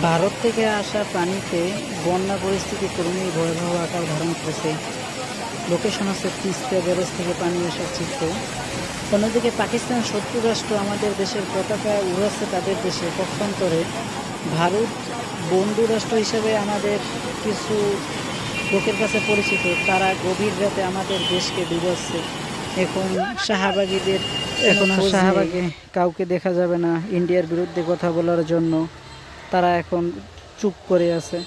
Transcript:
ভারত থেকে আসা পানিতে বন্যা পরিস্থিতি ক্রমেই ভয়াবহ আকার ধারণ করেছে। লোকেশন হচ্ছে তিস্তা ব্যারেজ থেকে পানি আসার চিত্র। অন্যদিকে পাকিস্তান শত্রু রাষ্ট্র আমাদের দেশের পতাকা উড়াচ্ছে তাদের দেশে পক্ষান্তরে। ভারত বন্ধু রাষ্ট্র হিসেবে আমাদের কিছু লোকের কাছে পরিচিত, তারা গভীর রাতে আমাদের দেশকে ডুবাচ্ছে। এখন শাহবাগে কাউকে দেখা যাবে না ইন্ডিয়ার বিরুদ্ধে কথা বলার জন্য, তারা এখন চুপ করে আছে।